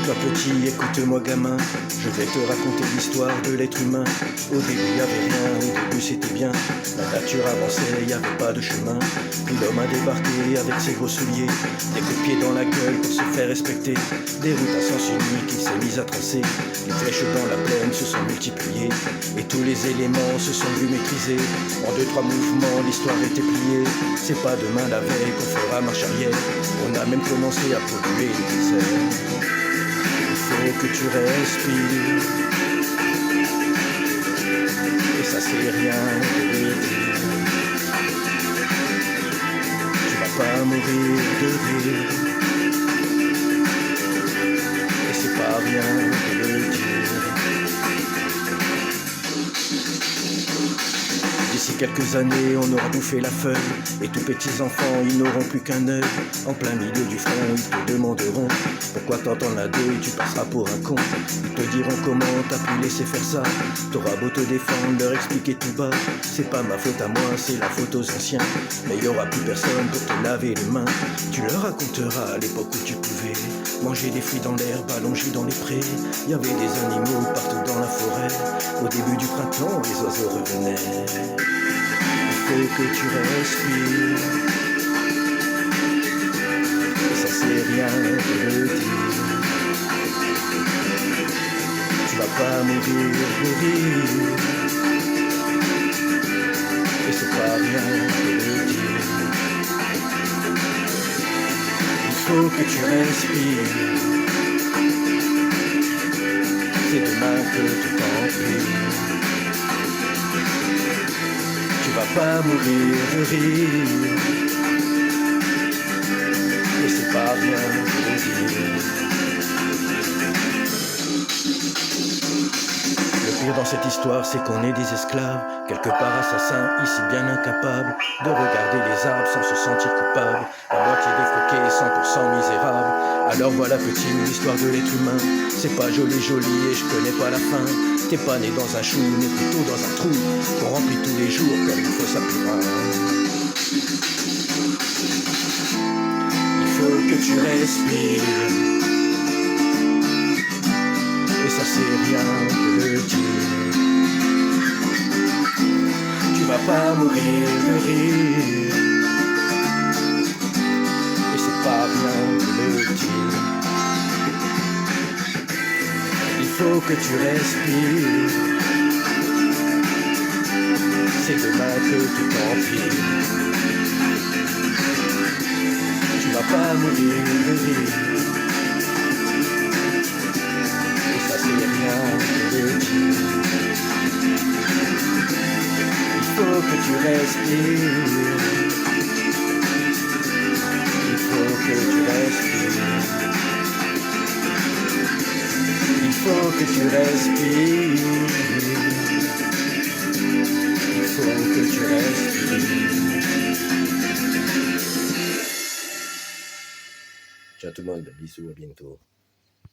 Toi petit, écoute-moi gamin, je vais te raconter l'histoire de l'être humain. Au début y avait rien, au début c'était bien. La nature avançait, y avait pas de chemin. Puis l'homme a débarqué avec ses gros souliers, des coups de pied dans la gueule pour se faire respecter. Des routes à sens unique, il s'est mis à tracer. Les flèches dans la plaine se sont multipliées, et tous les éléments se sont vus maîtriser. En 2-3 mouvements, l'histoire était pliée. C'est pas demain la veille qu'on fera marche arrière. On a même commencé à polluer les déserts. Il faut que tu respires, et ça c'est rien de le dire. Tu vas pas mourir de rire, et c'est pas rien de le dire. D'ici quelques années, on aura bouffé la feuille, et tous petits enfants, ils n'auront plus qu'un œil. En plein milieu du front, ils te demanderont pourquoi t'entends la deuil, tu passeras pour un con. Ils te diront comment t'as pu laisser faire ça. T'auras beau te défendre, leur expliquer tout bas. C'est pas ma faute à moi, c'est la faute aux anciens. Mais il y aura plus personne pour te laver les mains. Tu leur raconteras à l'époque où tu pouvais manger des fruits dans l'herbe, allongés dans les prés. Il y avait des animaux partout dans la forêt. Au début du printemps, les oiseaux revenaient. Il faut que tu respires, et ça c'est rien de le dire. Tu vas pas mourir de rire, et c'est pas rien de le dire. Il faut que tu respires, c'est demain que tu t'enfuis. Tu vas pas mourir de rire, et c'est pas rien de le dire. Le pire dans cette histoire, c'est qu'on est des esclaves, quelque part assassins, ici bien incapables de regarder les arbres sans se sentir coupables, à moitié défroqués, 100% misérables. Alors voilà petit, l'histoire de l'être humain, c'est pas joli et je connais pas la fin. T'es pas né dans un chou, mais plutôt dans un trou qu'on remplit tous les jours comme il faut sa purin. Il faut que tu respires, et ça c'est rien de le dire. Tu vas pas mourir de rire, et c'est pas bien de le dire. Il faut que tu respires, c'est demain que tu t'enfuis. Tu vas pas mourir de rire, et ça c'est rien de le dire. Il faut que tu respires, il faut que tu respires. Il faut que tu respires, il faut que tu respires. Ciao tout le monde, bisous, à bientôt.